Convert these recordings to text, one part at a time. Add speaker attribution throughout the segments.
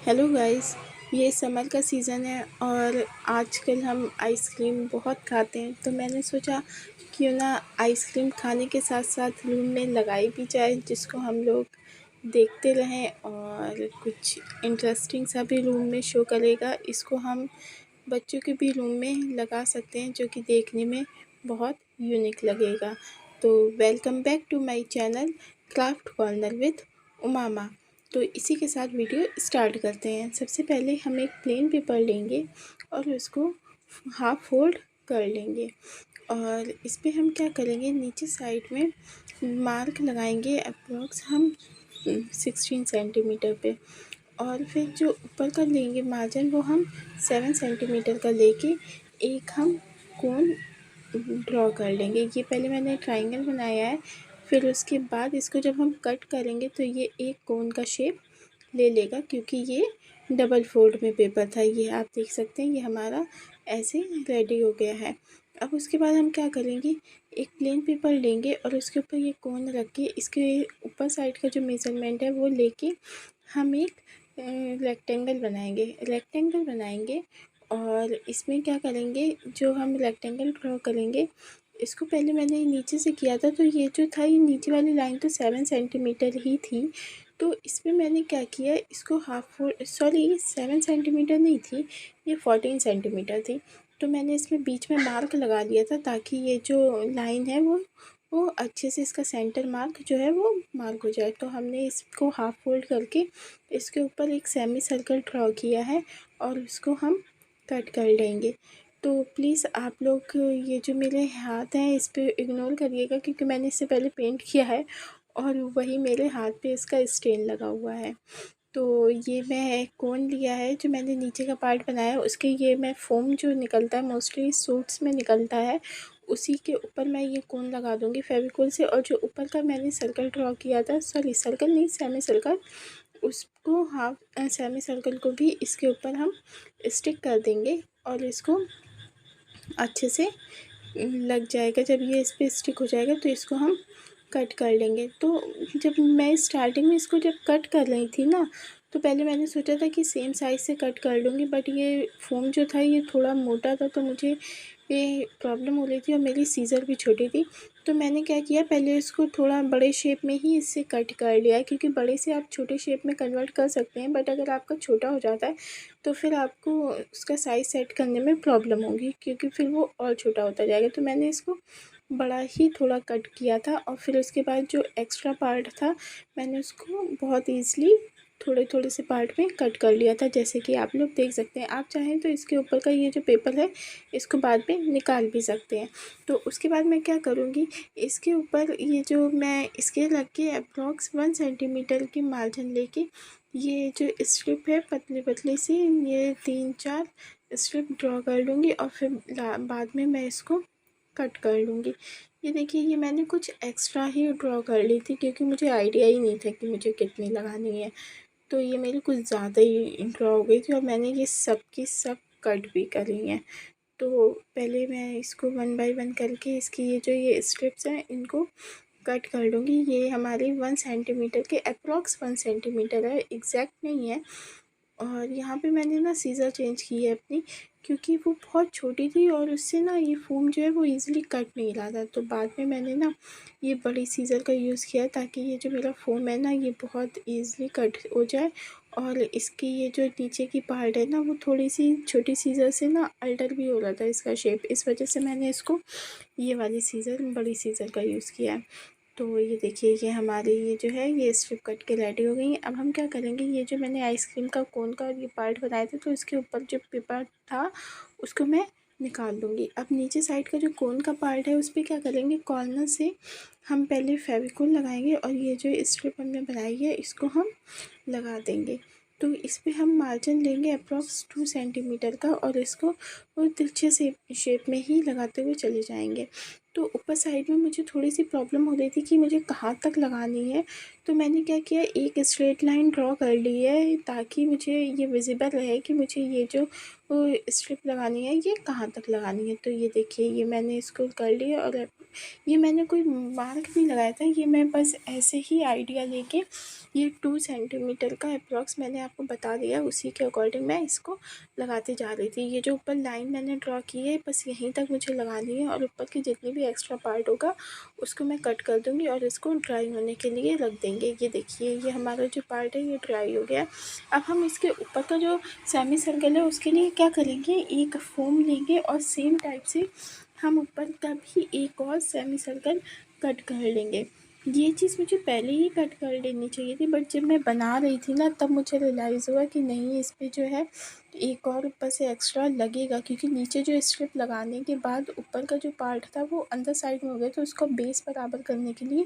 Speaker 1: Hello guys. ये summer का season है और आजकल हम आइसक्रीम बहुत खाते हैं, तो मैंने सोचा क्यों ना आइसक्रीम खाने के साथ साथ रूम में लगाई भी जाए, जिसको हम लोग देखते रहें और कुछ इंटरेस्टिंग सा भी रूम में शो करेगा। इसको हम बच्चों के भी रूम में लगा सकते हैं, जो कि देखने में बहुत यूनिक लगेगा। तो welcome back to my channel craft corner with Umama. तो इसी के साथ वीडियो स्टार्ट करते हैं। सबसे पहले हम एक प्लेन पेपर लेंगे और उसको हाफ फोल्ड कर लेंगे और इस पे हम क्या करेंगे, नीचे साइड में मार्क लगाएंगे अप्रॉक्स हम 16 सेंटीमीटर पे, और फिर जो ऊपर का लेंगे मार्जिन वो हम 7 सेंटीमीटर का लेके एक हम कोन ड्रॉ कर लेंगे। ये पहले मैंने ट्रायंगल बनाया है, फिर उसके बाद इसको जब हम कट करेंगे तो ये एक कोन का शेप ले लेगा, क्योंकि ये डबल फोल्ड में पेपर था। ये आप देख सकते हैं, ये हमारा ऐसे रेडी हो गया है। अब उसके बाद हम क्या करेंगे, एक प्लेन पेपर लेंगे और उसके ऊपर ये कोन रख के इसके ऊपर साइड का जो मेज़रमेंट है वो लेके हम एक रेक्टेंगल बनाएंगे और इसमें क्या करेंगे, जो हम रेक्टेंगल ड्रॉ करेंगे इसको पहले मैंने नीचे से किया था, तो ये जो था ये नीचे वाली लाइन तो 7 सेंटीमीटर ही थी। तो इसमें मैंने क्या किया, इसको ये 7 सेंटीमीटर नहीं थी, ये 14 सेंटीमीटर थी। तो मैंने इसमें बीच में मार्क लगा दिया था, ताकि ये जो लाइन है वो अच्छे से इसका सेंटर मार्क जो है वो मार्क हो जाए। तो हमने इसको हाफ फोल्ड करके इसके ऊपर एक सेमी सर्कल ड्रॉ किया है और उसको हम कट कर लेंगे। तो प्लीज़ आप लोग ये जो मेरे हाथ हैं इस पे इग्नोर करिएगा, क्योंकि मैंने इससे पहले पेंट किया है और वही मेरे हाथ पे इसका स्टेन लगा हुआ है। तो ये मैं कोन लिया है, जो मैंने नीचे का पार्ट बनाया है उसके ये मैं फ़ोम जो निकलता है मोस्टली सूट्स में निकलता है, उसी के ऊपर मैं ये कोन लगा दूँगी फेविकोल से। और जो ऊपर का मैंने सर्कल ड्रॉ किया था, सॉरी सर्कल नहीं सेमी सर्कल, उसको सेमी सर्कल को भी इसके ऊपर हम स्टिक कर देंगे और इसको अच्छे से लग जाएगा। जब ये इस पे स्टिक हो जाएगा तो इसको हम कट कर लेंगे। तो जब मैं स्टार्टिंग में इसको जब कट कर रही थी ना, तो पहले मैंने सोचा था कि सेम साइज़ से कट कर लूँगी, बट ये फ़ोम जो था ये थोड़ा मोटा था, तो मुझे ये प्रॉब्लम हो रही थी और मेरी सीज़र भी छोटी थी। तो मैंने क्या किया, पहले इसको थोड़ा बड़े शेप में ही इससे कट कर लिया है, क्योंकि बड़े से आप छोटे शेप में कन्वर्ट कर सकते हैं, बट अगर आपका छोटा हो जाता है तो फिर आपको उसका साइज़ सेट करने में प्रॉब्लम होगी, क्योंकि फिर वो और छोटा होता जाएगा। तो मैंने इसको बड़ा ही थोड़ा कट किया था और फिर उसके बाद जो एक्स्ट्रा पार्ट था मैंने उसको बहुत ईज़िली थोड़े थोड़े से पार्ट में कट कर लिया था, जैसे कि आप लोग देख सकते हैं। आप चाहें तो इसके ऊपर का ये जो पेपर है इसको बाद में निकाल भी सकते हैं। तो उसके बाद मैं क्या करूँगी, इसके ऊपर ये जो मैं स्केल रख के अप्रॉक्स 1 सेंटीमीटर की मार्जिन लेके ये जो स्ट्रिप है पतली पतली सी, ये 3-4 स्ट्रिप ड्रॉ कर लूँगी और फिर बाद में मैं इसको कट कर लूँगी। ये देखिए, ये मैंने कुछ एक्स्ट्रा ही ड्रॉ कर ली थी, क्योंकि मुझे आइडिया ही नहीं था कि मुझे कितनी लगानी है। तो ये मेरी कुछ ज़्यादा ही ड्रॉ हो गई थी और मैंने ये सब की सब कट भी करी हैं। तो पहले मैं इसको 1 बाय 1 करके इसकी ये स्ट्रिप्स हैं इनको कट कर लूँगी। ये हमारी 1 सेंटीमीटर के अप्रॉक्स 1 सेंटीमीटर है, एग्जैक्ट नहीं है। और यहाँ पे मैंने ना सीज़र चेंज की है अपनी, क्योंकि वो बहुत छोटी थी और उससे ना ये फ़ोम जो है वो ईज़िली कट नहीं रहा था। तो बाद में मैंने ना ये बड़ी सीज़र का यूज़ किया, ताकि ये जो मेरा फ़ोम है ना ये बहुत ईज़िली कट हो जाए। और इसकी ये जो नीचे की पार्ट है ना वो थोड़ी सी छोटी सीज़र से ना अल्टर भी हो रहा था इसका शेप, इस वजह से मैंने इसको ये वाली सीज़र बड़ी सीज़र का यूज़ किया है। तो ये देखिए, ये हमारी ये जो है ये स्ट्रिप कट के रेडी हो गई हैं। अब हम क्या करेंगे, ये जो मैंने आइसक्रीम का कोन का ये पार्ट बनाए थे, तो इसके ऊपर जो पेपर था उसको मैं निकाल दूँगी। अब नीचे साइड का जो कोन का पार्ट है उस पर क्या करेंगे, कॉर्नर से हम पहले फेविकोल लगाएंगे और ये जो स्ट्रिप हमने बनाई है इसको हम लगा देंगे। तो इस पे हम मार्जिन लेंगे अप्रॉक्स 2 सेंटीमीटर का और इसको वो तिरछे से शेप में ही लगाते हुए चले जाएंगे। तो ऊपर साइड में मुझे थोड़ी सी प्रॉब्लम हो रही थी कि मुझे कहाँ तक लगानी है, तो मैंने क्या किया, एक स्ट्रेट लाइन ड्रॉ कर ली है ताकि मुझे ये विज़िबल रहे कि मुझे ये जो स्ट्रिप लगानी है ये कहाँ तक लगानी है। तो ये देखिए, ये मैंने इसको कर लिया और ये मैंने कोई मार्क नहीं लगाया था, ये मैं बस ऐसे ही आइडिया लेके ये 2 सेंटीमीटर का अप्रॉक्स मैंने आपको बता दिया, उसी के अकॉर्डिंग मैं इसको लगाती जा रही थी। ये जो ऊपर लाइन मैंने ड्रॉ की है बस यहीं तक मुझे लगानी है और ऊपर की जितनी भी एक्स्ट्रा पार्ट होगा उसको मैं कट कर दूँगी और इसको ड्राई होने के लिए रख देंगे। ये देखिए, ये हमारा जो पार्ट है ये ड्राई हो गया है। अब हम इसके ऊपर का जो सेमी सर्कल है उसके लिए क्या करेंगे, एक फोम लेंगे और सेम टाइप से हम ऊपर का भी एक और सेमी सर्कल कट कर लेंगे। ये चीज़ मुझे पहले ही कट कर लेनी चाहिए थी, बट जब मैं बना रही थी ना तब मुझे रियलाइज़ हुआ कि नहीं, इस पे जो है एक और ऊपर से एक्स्ट्रा लगेगा, क्योंकि नीचे जो स्ट्रिप लगाने के बाद ऊपर का जो पार्ट था वो अंदर साइड में हो गया। तो उसको बेस बराबर करने के लिए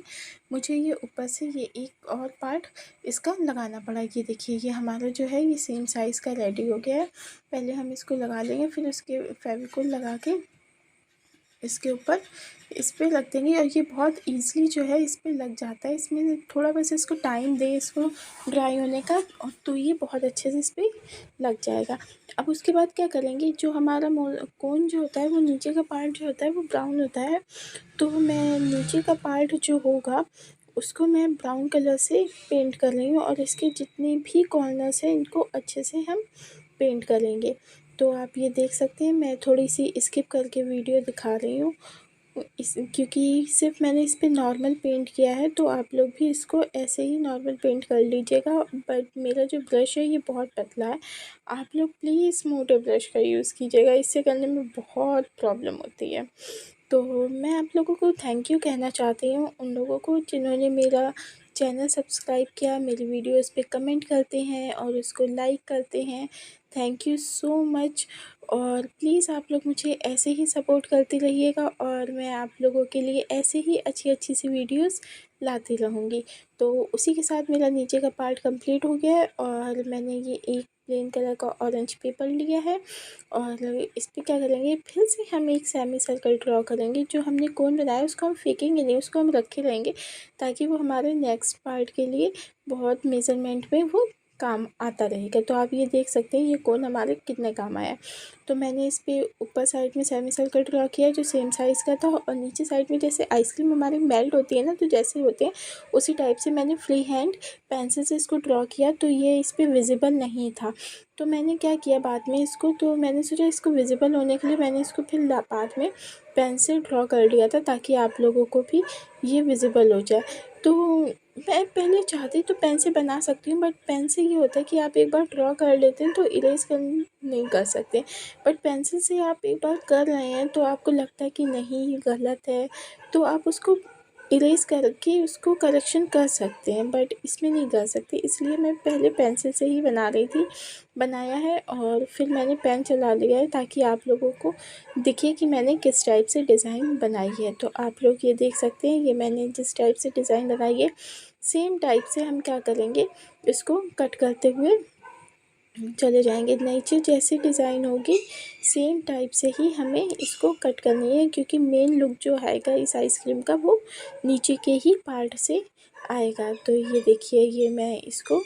Speaker 1: मुझे ये ऊपर से ये एक और पार्ट इसका लगाना पड़ा। ये देखिए, ये हमारा जो है ये सेम साइज़ का रेडी हो गया है। पहले हम इसको लगा लेंगे, फिर उसके फेविकोल लगा के इसके ऊपर इस पर रख देंगे और ये बहुत ईज़िली जो है इस पर लग जाता है। इसमें थोड़ा बस इसको टाइम दें इसको ड्राई होने का, और तो ये बहुत अच्छे से इस पर लग जाएगा। अब उसके बाद क्या करेंगे, जो हमारा कोन जो होता है वो नीचे का पार्ट जो होता है वो ब्राउन होता है, तो मैं नीचे का पार्ट जो होगा उसको मैं ब्राउन कलर से पेंट कर रही हूँ और इसके जितने भी कॉर्नर्स हैं इनको अच्छे से हम पेंट करेंगे। तो आप ये देख सकते हैं, मैं थोड़ी सी स्किप करके वीडियो दिखा रही हूँ क्योंकि सिर्फ मैंने इस पर नॉर्मल पेंट किया है, तो आप लोग भी इसको ऐसे ही नॉर्मल पेंट कर लीजिएगा। बट मेरा जो ब्रश है ये बहुत पतला है, आप लोग प्लीज़ मोटे ब्रश का यूज़ कीजिएगा, इससे करने में बहुत प्रॉब्लम होती है। तो मैं आप लोगों को थैंक यू कहना चाहती हूँ, उन लोगों को जिन्होंने मेरा चैनल सब्सक्राइब किया, मेरी वीडियोस पे कमेंट करते हैं और उसको लाइक करते हैं। Thank you so much. और प्लीज़ आप लोग मुझे ऐसे ही सपोर्ट करते रहिएगा और मैं आप लोगों के लिए ऐसे ही अच्छी अच्छी सी वीडियोस लाती रहूँगी। तो उसी के साथ मेरा नीचे का पार्ट कंप्लीट हो गया है और मैंने ये एक प्लेन कलर का ऑरेंज पेपर लिया है और इस पर क्या करेंगे, फिर से हम एक सेमी सर्कल ड्रॉ करेंगे। जो हमने कोन बनाया उसको हम फेंकेंगे नहीं, उसको हम रखे रहेंगे ताकि वो हमारे नेक्स्ट पार्ट के लिए बहुत मेज़रमेंट में वो काम आता रहेगा। तो आप ये देख सकते हैं ये कोन हमारे कितने काम आया। तो मैंने इस पे ऊपर साइड में सेमी सर्कल ड्रॉ किया जो सेम साइज़ का था और नीचे साइड में जैसे आइसक्रीम हमारी मेल्ट होती है ना, तो जैसे होते हैं उसी टाइप से मैंने फ्री हैंड पेंसिल से इसको ड्रॉ किया। तो ये इस पर विजिबल नहीं था, तो मैंने क्या किया बाद में इसको, तो मैंने सोचा इसको विजिबल होने के लिए मैंने इसको फिर बाद में पेन से ड्रॉ कर लिया था ताकि आप लोगों को भी ये विजिबल हो जाए। तो मैं पहले चाहती तो पेन से बना सकती हूँ, बट पेन से ये होता है कि आप एक बार ड्रॉ कर लेते हैं तो इरेज़ नहीं कर सकते, बट पेंसिल से आप एक बार कर रहे हैं तो आपको लगता है कि नहीं ये गलत है, तो आप उसको इरेज़ करके उसको करेक्शन कर सकते हैं, बट इसमें नहीं कर सकते। इसलिए मैं पहले पेंसिल से ही बनाया है और फिर मैंने पेन चला लिया है ताकि आप लोगों को दिखे कि मैंने किस टाइप से डिज़ाइन बनाई है। तो आप लोग ये देख सकते हैं, ये मैंने जिस टाइप से डिज़ाइन बनाई है सेम टाइप से हम क्या करेंगे, इसको कट करते हुए चले जाएंगे। नीचे जैसे डिज़ाइन होगी सेम टाइप से ही हमें इसको कट करनी है, क्योंकि मेन लुक जो आएगा इस आइसक्रीम का वो नीचे के ही पार्ट से आएगा। तो ये देखिए, ये मैं इसको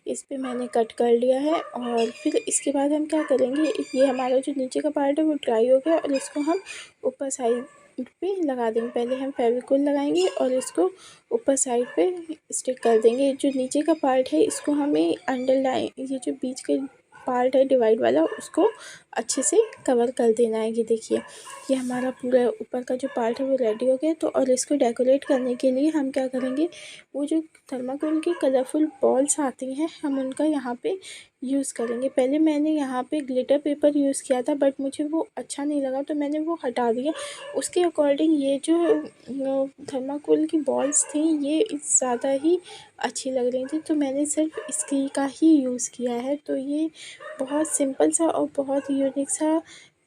Speaker 1: इस पे मैंने कट कर लिया है और फिर इसके बाद हम क्या करेंगे, ये हमारा जो नीचे का पार्ट है वो ड्राई हो गया और इसको हम ऊपर साइड पे लगा देंगे। पहले हम फेविकोल लगाएंगे और इसको ऊपर साइड पे स्टिक कर देंगे। जो नीचे का पार्ट है इसको हमें अंडरलाइन, ये जो बीच के पार्ट है डिवाइड वाला, उसको अच्छे से कवर कर देना है। ये देखिए, ये हमारा पूरा ऊपर का जो पार्ट है वो रेडी हो गया। तो और इसको डेकोरेट करने के लिए हम क्या करेंगे, वो जो थर्माकोल की कलरफुल बॉल्स आती हैं हम उनका यहाँ पे यूज़ करेंगे। पहले मैंने यहाँ पे ग्लिटर पेपर यूज़ किया था बट मुझे वो अच्छा नहीं लगा तो मैंने वो हटा दिया। उसके अकॉर्डिंग ये जो थर्माकोल की बॉल्स थी ये ज़्यादा ही अच्छी लग रही थी, तो मैंने सिर्फ इसकी का ही यूज़ किया है। तो ये बहुत सिंपल सा और बहुत यूनिक सा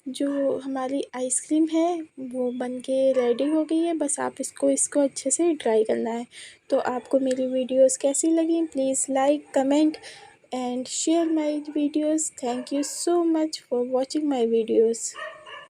Speaker 1: जो हमारी आइसक्रीम है वो बन के रेडी हो गई है। बस आप इसको अच्छे से ट्राई करना है। तो आपको मेरी वीडियोस कैसी लगी, please like, comment and share my videos. Thank you so much for watching my videos.